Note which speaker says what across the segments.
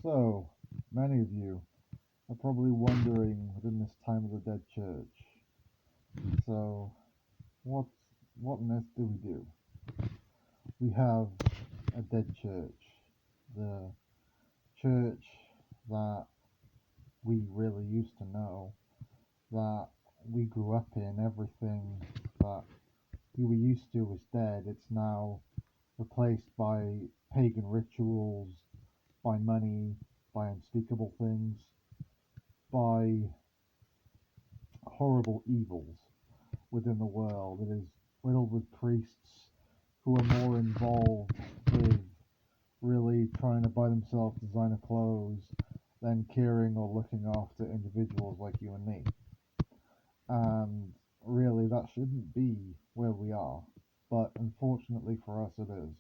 Speaker 1: So, many of you are probably wondering within this time of the dead church. So, what what on earth do we do? We have a dead church, the church that we really used to know, that we grew up in. Everything that we were used to is dead. It's now replaced by pagan rituals, by money, by unspeakable things, by horrible evils within the world. It is riddled with priests who are more involved with really trying to buy themselves designer clothes than caring or looking after individuals like you and me. And really, that shouldn't be where we are. But unfortunately for us, it is.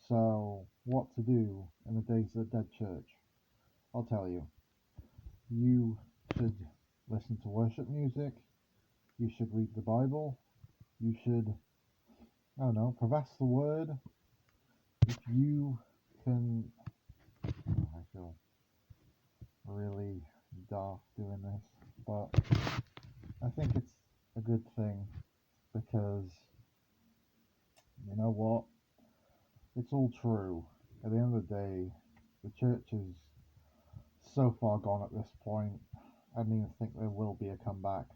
Speaker 1: So, what to do in the days of the dead church? I'll tell you. You should listen to worship music. You should read the Bible. You should, I don't know, profess the word. If you can, I feel really daft doing this, but I think it's a good thing because you know what? It's all true. At the end of the day, the church is so far gone at this point. I don't even think there will be a comeback,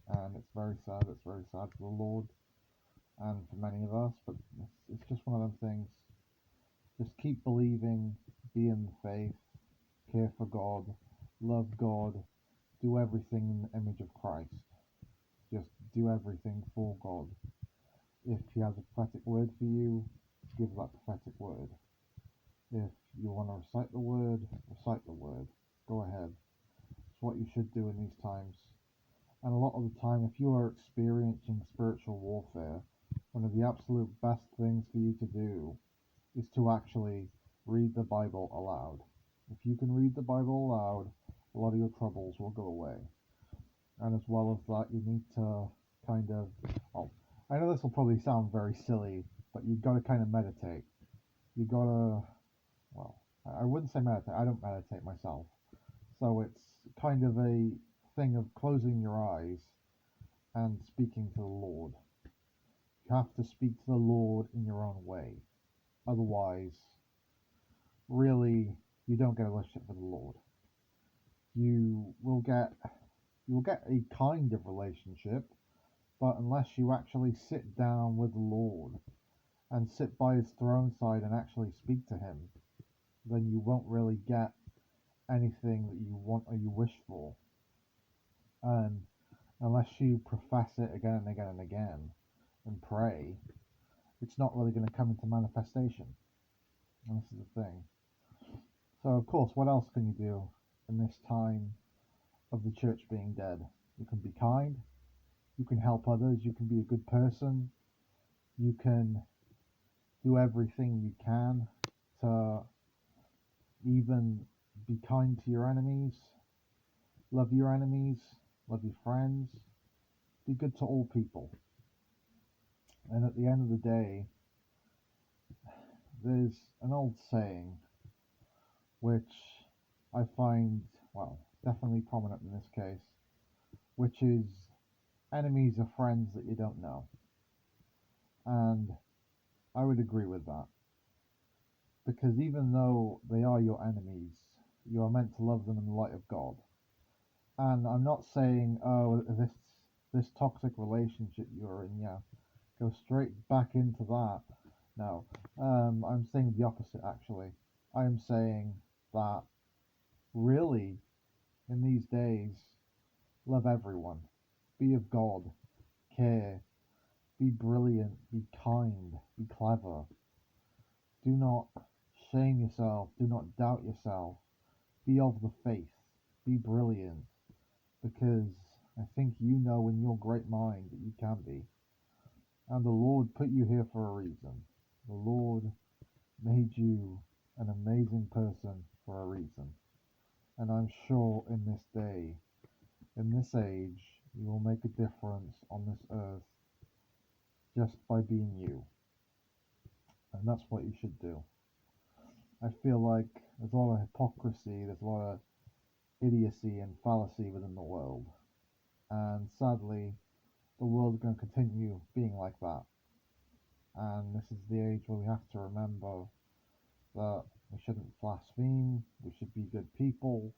Speaker 1: and it's very sad. It's very sad for the Lord and for many of us, but it's just one of them things. Just keep believing, be in the faith, care for God, love God, do everything in the image of Christ. Just do everything for God. If He has a prophetic word for you, give that prophetic word. If you want to recite the word, recite the word. Go ahead. It's what you should do in these times. And a lot of the time, if you are experiencing spiritual warfare, one of the absolute best things for you to do is to actually read the Bible aloud. If you can read the Bible aloud, a lot of your troubles will go away. And as well as that, you need to kind of, oh, I know this will probably sound very silly, but you've got to kind of meditate. You gotta, well, I wouldn't say meditate, I don't meditate myself. So it's kind of a thing of closing your eyes and speaking to the Lord. You have to speak to the Lord in your own way. Otherwise, really, you don't get a relationship with the Lord. You will get you will get a kind of relationship, but unless you actually sit down with the Lord and sit by His throne side and actually speak to Him, then you won't really get anything that you want or you wish for. And unless you profess it again and again and again and pray, it's not really going to come into manifestation. And this is the thing. So, of course, what else can you do in this time of the church being dead? You can be kind, you can help others, you can be a good person, you can do everything you can to even be kind to your enemies, love your enemies, love your friends, be good to all people. And at the end of the day, there's an old saying which I find, well, definitely prominent in this case, which is enemies are friends that you don't know. And I would agree with that. Because even though they are your enemies, you are meant to love them in the light of God. And I'm not saying, oh, this toxic relationship you're in, yeah, go straight back into that. No, I'm saying the opposite actually. I'm saying that really, in these days, love everyone, be of God, care, be brilliant, be kind, be clever. Do not shame yourself, do not doubt yourself, be of the faith, be brilliant, because I think you know in your great mind that you can be. And the Lord put you here for a reason. The Lord made you an amazing person for a reason. And I'm sure in this day, in this age, you will make a difference on this earth just by being you. And that's what you should do. I feel like there's a lot of hypocrisy, there's a lot of idiocy and fallacy within the world. And sadly, the world is going to continue being like that. And this is the age where we have to remember that we shouldn't blaspheme, we should be good people,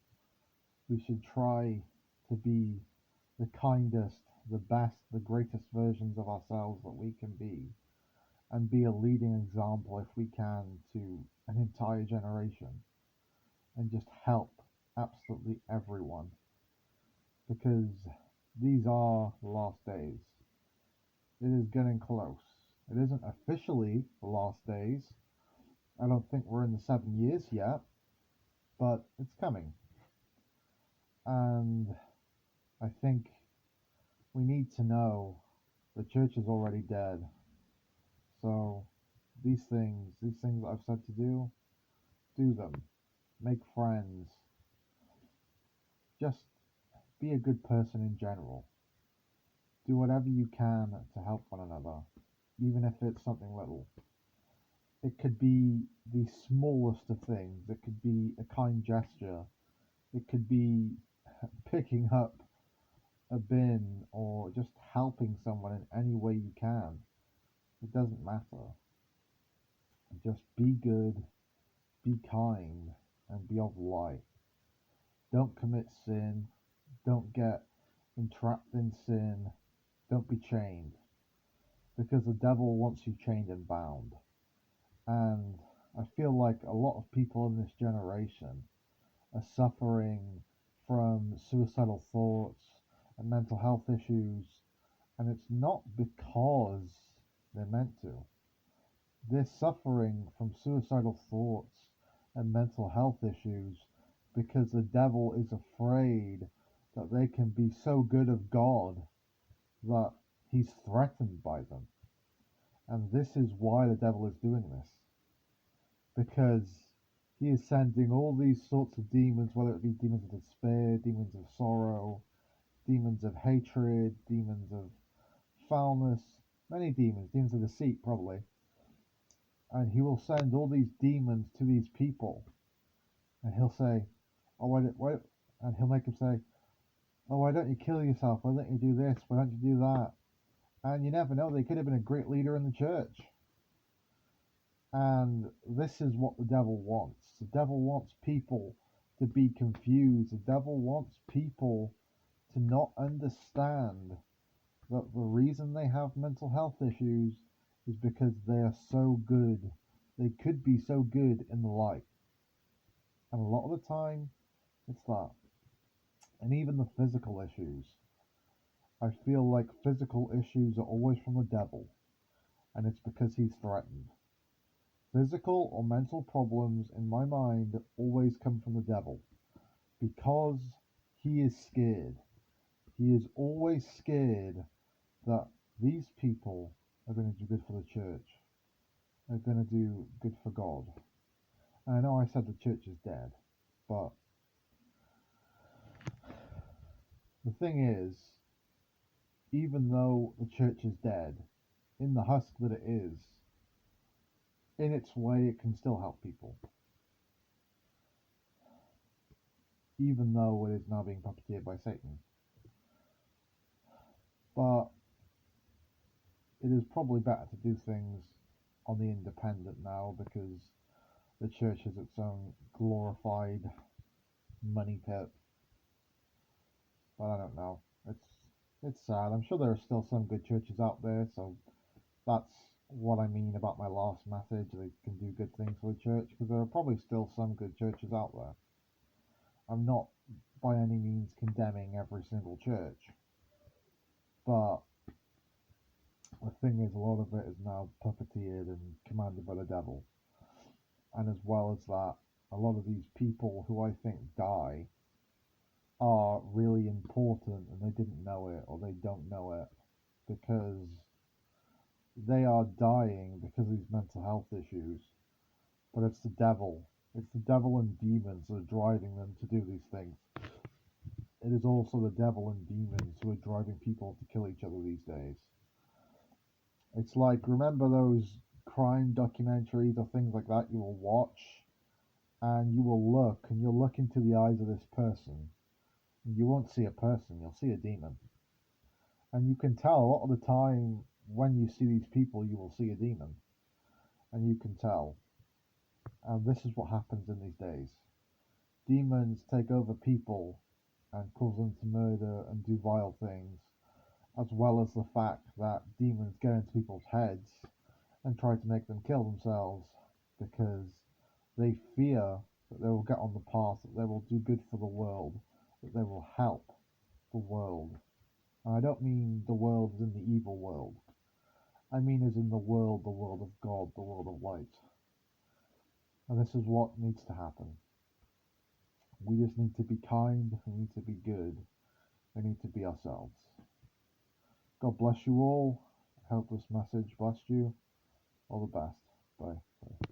Speaker 1: we should try to be the kindest, the best, the greatest versions of ourselves that we can be, and be a leading example if we can to an entire generation, and just help absolutely everyone, because these are the last days. It is getting close. It isn't officially the last days. I don't think we're in the 7 years yet, but it's coming. And I think we need to know the church is already dead. So these things that I've said to do them. Make friends. Just be a good person in general. Do whatever you can to help one another, even if it's something little. It could be the smallest of things. It could be a kind gesture. It could be picking up a bin or just helping someone in any way you can. It doesn't matter. Just be good, be kind, and be of light. Don't commit sin. Don't get entrapped in sin. Don't be chained. Because the devil wants you chained and bound. And I feel like a lot of people in this generation are suffering from suicidal thoughts and mental health issues, and it's not because they're meant to. They're suffering from suicidal thoughts and mental health issues because the devil is afraid that they can be so good of God that he's threatened by them. And this is why the devil is doing this. Because he is sending all these sorts of demons, whether it be demons of despair, demons of sorrow, demons of hatred, demons of foulness, many demons, demons of deceit probably. And he will send all these demons to these people. And he'll say, oh, why, and he'll make them say, oh, why don't you kill yourself? Why don't you do this? Why don't you do that? And you never know, they could have been a great leader in the church. And this is what the devil wants. The devil wants people to be confused. The devil wants people to not understand that the reason they have mental health issues is because they are so good. They could be so good in the light. And a lot of the time, it's that. And even the physical issues. I feel like physical issues are always from the devil. And it's because he's threatened. Physical or mental problems, in my mind, always come from the devil. Because he is scared. He is always scared that these people are going to do good for the church. Are going to do good for God. And I know I said the church is dead, but the thing is, even though the church is dead, in the husk that it is, in its way, it can still help people. Even though it is now being puppeteered by Satan. But it is probably better to do things on the independent now because the church has its own glorified money pit. But I don't know. It's sad. I'm sure there are still some good churches out there, so that's what I mean about my last message. They can do good things for the church because there are probably still some good churches out there. I'm not by any means condemning every single church, but the thing is, a lot of it is now puppeteered and commanded by the devil. And as well as that, a lot of these people who I think die are really important and they didn't know it or they don't know it because they are dying because of these mental health issues. But it's the devil. It's the devil and demons that are driving them to do these things. It is also the devil and demons who are driving people to kill each other these days. It's like, remember those crime documentaries or things like that you will watch and you will look and you'll look into the eyes of this person. You won't see a person, you'll see a demon. And you can tell a lot of the time when you see these people, you will see a demon. And you can tell. And this is what happens in these days. Demons take over people and cause them to murder and do vile things, as well as the fact that demons get into people's heads and try to make them kill themselves because they fear that they will get on the path, that they will do good for the world, that they will help the world. And I don't mean the world as in the evil world. I mean as in the world of God, the world of light. And this is what needs to happen. We just need to be kind, we need to be good, we need to be ourselves. God bless you all. I hope this message blessed you. All the best. Bye. Bye.